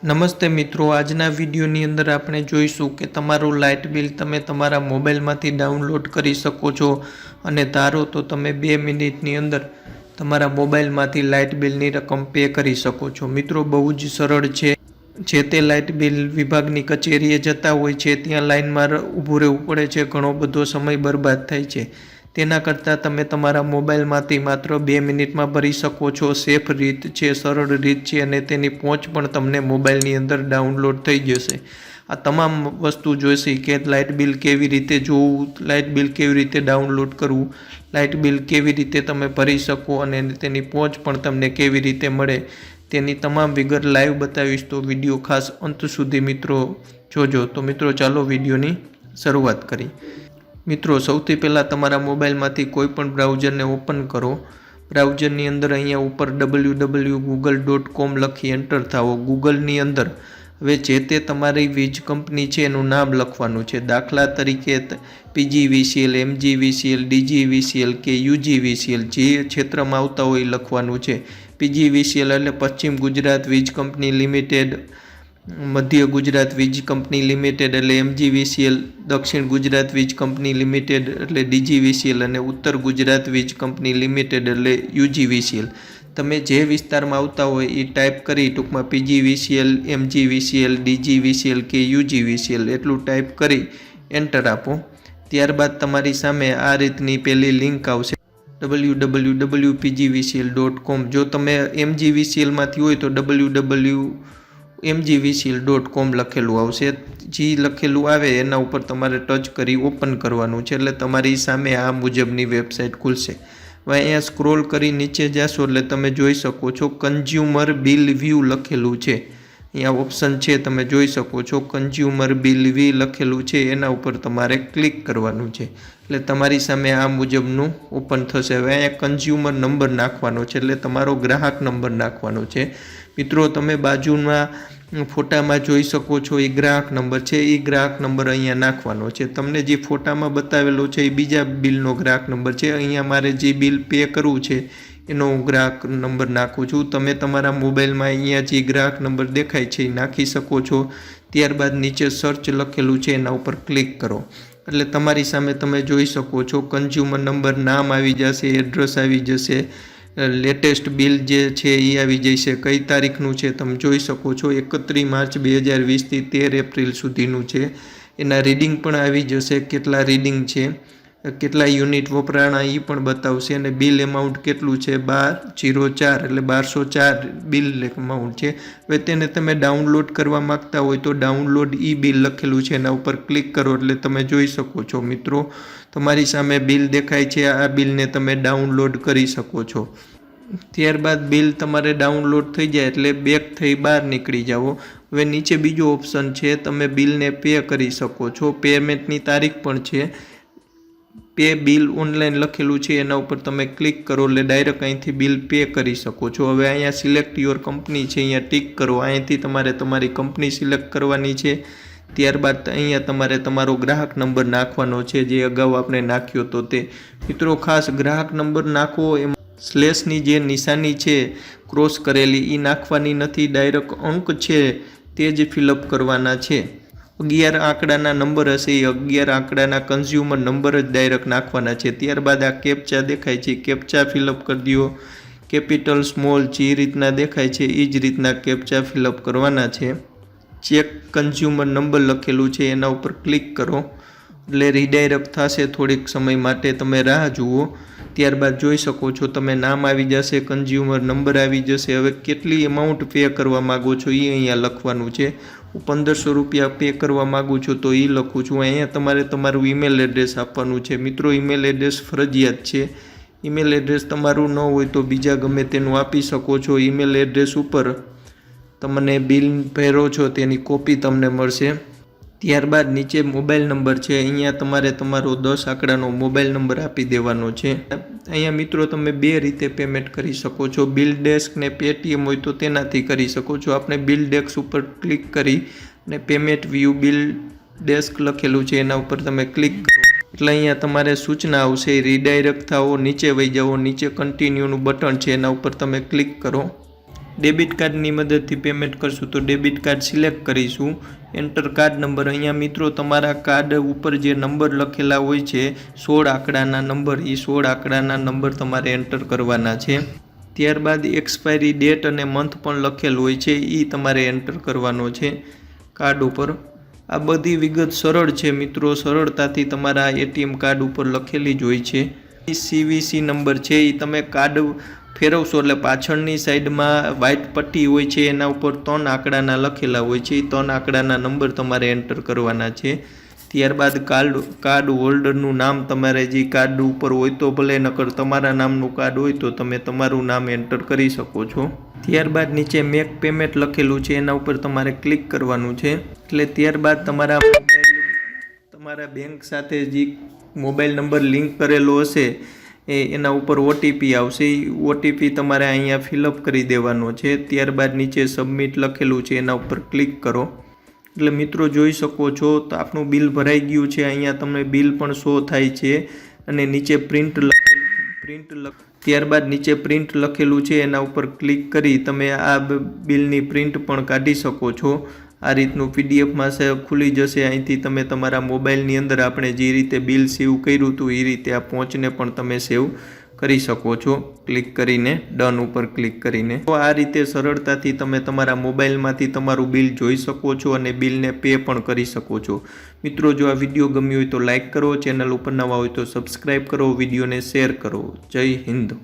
નમસ્તે મિત્રો, આજના વિડીયોની અંદર આપણે જોઈશું કે તમારું લાઇટ બિલ તમે તમારા મોબાઈલમાંથી ડાઉનલોડ કરી શકો છો અને ધારો તો તમે 2 મિનિટની અંદર તમારા મોબાઈલમાંથી લાઇટ બિલની રકમ પે કરી શકો છો। મિત્રો બહુ જ સરળ છે। જે તે લાઇટ બિલ વિભાગની કચેરીએ જતા હોય છે ત્યાં લાઇનમાં ઊભું રહેવું પડે છે, ઘણો બધો સમય બરબાદ થાય છે। તેના કરતાં તમે તમારા મોબાઈલમાંથી માત્ર 2 મિનિટમાં ભરી શકો છો। સેફ રીત છે, સરળ રીત છે અને તેની પહોંચ પણ તમને મોબાઈલની અંદર ડાઉનલોડ થઈ જશે। આ તમામ વસ્તુ જોઈશે કે લાઇટ બિલ કેવી રીતે જોવું, લાઇટ બિલ કેવી રીતે ડાઉનલોડ કરવું, લાઇટ બિલ કેવી રીતે તમે ભરી શકો અને તેની પહોંચ પણ તમને કેવી રીતે મળે, તેની તમામ વિગત લાઈવ બતાવીશ। તો વિડીયો ખાસ અંત સુધી મિત્રો જોજો। તો મિત્રો ચાલો વિડીયોની શરૂઆત કરી। મિત્રો સૌથી પહેલાં તમારા મોબાઈલમાંથી કોઈ પણ બ્રાઉઝરને ઓપન કરો। બ્રાઉઝરની અંદર અહીંયા ઉપર www.google.com લખી એન્ટર થાઓ। ગૂગલની અંદર હવે જે તે તમારી વીજ કંપની છે એનું નામ લખવાનું છે। દાખલા તરીકે PGVCL, MGVCL, DGVCL કે UGVCL જે ક્ષેત્રમાં આવતા હોય એ લખવાનું છે। PGVCL એટલે પશ્ચિમ ગુજરાત વીજ કંપની લિમિટેડ, મધ્ય ગુજરાત વીજ કંપની લિમિટેડ એટલે MGVCL, દક્ષિણ ગુજરાત વીજ કંપની લિમિટેડ એટલે DGVCL અને ઉત્તર ગુજરાત વીજ કંપની લિમિટેડ એટલે UGVCL। તમે જે વિસ્તારમાં આવતા હોય એ ટાઈપ કરી ટૂંકમાં PGVCL, MGVCL, DGVCL કે UGVCL એટલું ટાઈપ કરી એન્ટર આપો। ત્યારબાદ તમારી સામે આ રીતની પહેલી લિંક આવશે www.pgvcl.com। જો તમે MGVCLમાંથી હોય તો www.mgvcl.com લખેલું આવશે। જે લખેલું આવે એના ઉપર તમારે ટચ કરી ઓપન કરવાનું છે એટલે તમારી સામે આ મુજબની વેબસાઇટ ખુલશે। હવે અહીંયા સ્ક્રોલ કરી નીચે જશો એટલે તમે જોઈ શકો છો કન્ઝ્યુમર બિલ વ્યૂ લખેલું છે। અહીંયા ઓપ્શન છે તમે જોઈ શકો છો કન્ઝ્યુમર બિલ વ્યૂ લખેલું છે, એના ઉપર તમારે ક્લિક કરવાનું છે એટલે તમારી સામે આ મુજબનું ઓપન થશે। હવે અહીંયા કન્ઝ્યુમર નંબર નાખવાનો છે એટલે તમારો ગ્રાહક નંબર નાખવાનો છે। મિત્રો તમે બાજુના ફોટામાં જોઈ શકો છો એ ગ્રાહક નંબર છે, એ ગ્રાહક નંબર અહીંયા નાખવાનો છે। તમને જે ફોટામાં બતાવેલો છે એ બીજા બિલનો ગ્રાહક નંબર છે, અહીંયા મારે જે બિલ પે કરવું છે એનો હું ગ્રાહક નંબર નાખું છું। તમે તમારા મોબાઈલમાં અહીંયા જે ગ્રાહક નંબર દેખાય છે એ નાખી શકો છો। ત્યારબાદ નીચે સર્ચ લખેલું છે એના ઉપર ક્લિક કરો એટલે તમારી સામે તમે જોઈ શકો છો કન્ઝ્યુમર નંબર, નામ આવી જશે, એડ્રેસ આવી જશે, લેટેસ્ટ બિલ જે છે એ આવી જશે, કઈ તારીખનું છે તમે જોઈ શકો છો 31 માર્ચ 2020થી 13 એપ્રિલ સુધીનું છે। એના રીડિંગ પણ આવી જશે, કેટલા રીડિંગ છે, કેટલા યુનિટ વપરાણા એ પણ બતાવશે અને બિલ એમાઉન્ટ કેટલું છે 1204 એટલે 1204 બિલ એમાઉન્ટ છે। હવે તેને તમે ડાઉનલોડ કરવા માગતા હોય તો ડાઉનલોડ ઈ બિલ લખેલું છે એના ઉપર ક્લિક કરો એટલે તમે જોઈ શકો છો મિત્રો તમારી સામે બિલ દેખાય છે, આ બિલને તમે ડાઉનલોડ કરી શકો છો। ત્યારબાદ બિલ તમારે ડાઉનલોડ થઈ જાય એટલે બેક થઈ બહાર નીકળી જાઓ। હવે નીચે બીજો ઓપ્શન છે તમે બિલને પે કરી શકો છો, પેમેન્ટની તારીખ પણ છે, પે બિલ ઓનલાઈન લખેલું છે એના ઉપર તમે ક્લિક કરો એટલે ડાયરેક્ટ અહીંથી બિલ પે કરી શકો છો। હવે અહીંયા સિલેક્ટ યોર કંપની છે, અહીંયા ટિક કરો, અહીંથી તમારે તમારી કંપની સિલેક્ટ કરવાની છે। ત્યારબાદ અહીંયા તમારે તમારો ગ્રાહક નંબર નાખવાનો છે જે અગાઉ આપણે નાખ્યો તો તે। મિત્રો ખાસ ગ્રાહક નંબર નાખવો એમાં સ્લેશની જે નિશાની છે ક્રોસ કરેલી એ નાખવાની નથી, ડાયરેક્ટ અંક છે તે જ ફિલઅપ કરવાના છે। 11 આંકડાના નંબર હશે એ 11 આંકડાના કન્ઝ્યુમર નંબર જ ડાયરેક્ટ નાખવાના છે। ત્યારબાદ આ કેપ્ચા દેખાય છે, કેપ્ચા ફિલઅપ કરી દો, કેપિટલ સ્મોલ જે રીતના દેખાય છે એ જ રીતના કેપ્ચા ફિલઅપ કરવાના છે। ચેક કન્ઝ્યુમર નંબર લખેલું છે એના ઉપર ક્લિક કરો એટલે રીડાયરેક્ટ થશે, થોડીક સમય માટે તમે રાહ જુઓ। ત્યારબાદ જોઈ શકો છો તમે નામ આવી જશે, કન્ઝ્યુમર નંબર આવી જશે। હવે કેટલી એમાઉન્ટ પે કરવા માગો છો એ અહીંયા લખવાનું છે। હું 1500 રૂપિયા પે કરવા માગું છું તો એ લખું છું। અહીંયા તમારે તમારું ઈમેલ એડ્રેસ આપવાનું છે। મિત્રો ઈમેલ એડ્રેસ ફરજિયાત છે, ઈમેલ એડ્રેસ તમારું ન હોય તો બીજા ગમે તેનું આપી શકો છો। ઈમેલ એડ્રેસ ઉપર તમને બિલ ભર્યો છો તેની કોપી તમને મળશે। ત્યારબાદ નીચે મોબાઈલ નંબર છે, અહીંયા તમારે તમારો 10 આંકડાનો મોબાઈલ નંબર આપી દેવાનો છે। અહીંયા મિત્રો તમે 2 રીતે પેમેન્ટ કરી શકો છો, બિલ ડેસ્ક ને પેટીએમ હોય તો તેનાથી કરી શકો છો। આપણે બિલ ડેસ્ક ઉપર ક્લિક કરી અને પેમેન્ટ વ્યૂ બિલ ડેસ્ક લખેલું છે એના ઉપર તમે ક્લિક કરો એટલે અહીંયા તમારે સૂચના આવશે, રીડાયરેક્ટ થાઓ, નીચે વહી જાઓ, નીચે કન્ટિન્યુનું બટન છે એના ઉપર તમે ક્લિક કરો। ડેબિટ કાર્ડની મદદથી પેમેન્ટ કરશું તો ડેબિટ કાર્ડ સિલેક્ટ કરીશું. Enter card number. અહીંયા મિત્રો તમારા કાર્ડ ઉપર જે નંબર લખેલા હોય છે 16 આંકડાના નંબર, એ 16 આંકડાના નંબર તમારે એન્ટર કરવાના છે. ત્યારબાદ એક્સપાયરી ડેટ અને મંથ પણ લખેલું હોય છે, એ તમારે એન્ટર કરવાનો છે કાર્ડ ઉપર. આ બધી વિગત સરળ છે મિત્રો, સરળતાથી તમારા એટીએમ કાર્ડ ઉપર લખેલી જ હોય છે. CVC નંબર છે એ તમે કાર્ડ ફેરવશો એટલે પાછળની સાઈડમાં વ્હાઇટ પટ્ટી હોય છે, એના ઉપર 3 આંકડાના લખેલા હોય છે, એ 3 આંકડાના નંબર તમારે એન્ટર કરવાના છે. ત્યારબાદ કાર્ડ હોલ્ડરનું નામ તમારે જે કાર્ડ ઉપર હોય તો ભલે, નકર તમારા નામનું કાર્ડ હોય તો તમે તમારું નામ એન્ટર કરી શકો છો. ત્યારબાદ નીચે મેક પેમેન્ટ લખેલું છે, એના ઉપર તમારે ક્લિક કરવાનું છે. એટલે ત્યારબાદ તમારા બેંક સાથે જે મોબાઈલ નંબર લિંક કરેલો હશે એના ઉપર OTP આવશે, એ OTP તમારે અહીંયા ફિલઅપ કરી દેવાનો છે. ત્યારબાદ નીચે સબમિટ લખેલું છે, એના ઉપર ક્લિક કરો. એટલે મિત્રો જોઈ શકો છો તો આપણું બિલ ભરાઈ ગયું છે. અહીંયા તમને બિલ પણ શો થાય છે અને નીચે ત્યારબાદ નીચે પ્રિન્ટ લખેલું છે, એના ઉપર ક્લિક કરી તમે આ બિલની પ્રિન્ટ પણ કાઢી શકો છો. આ રીતનું PDFમાં ખુલી જશે. અહીંથી તમે તમારા મોબાઈલની અંદર આપણે જે રીતે બિલ સેવ કર્યું હતું એ રીતે આ પહોંચને પણ તમે સેવ કરી શકો છો ક્લિક કરીને, ડન ઉપર ક્લિક કરીને. તો આ રીતે સરળતાથી તમે તમારા મોબાઈલમાંથી તમારું બિલ જોઈ શકો છો અને બિલને પે પણ કરી શકો છો. મિત્રો જો આ વિડીયો ગમ્યો હોય તો લાઈક કરો, ચેનલ ઉપર નવા હોય તો સબસ્ક્રાઈબ કરો, વિડીયોને શેર કરો. જય હિન્દ.